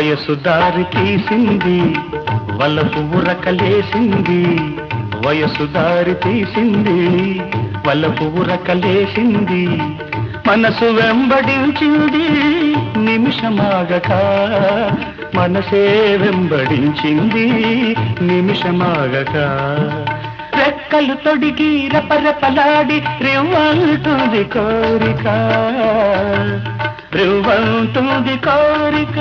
వయసు దారి తీసింది వలపు ఉరకలేసింది వయసు దారి తీసింది వలపు ఉరకలేసింది మనసు వెంబడించింది నిమిషమాగక మనసే వెంబడించింది నిమిషమాగక రెక్కలు తొడిగి రెపరెపలాడి రివ్వంటుంది కోరిక రివ్వంటుంది కోరిక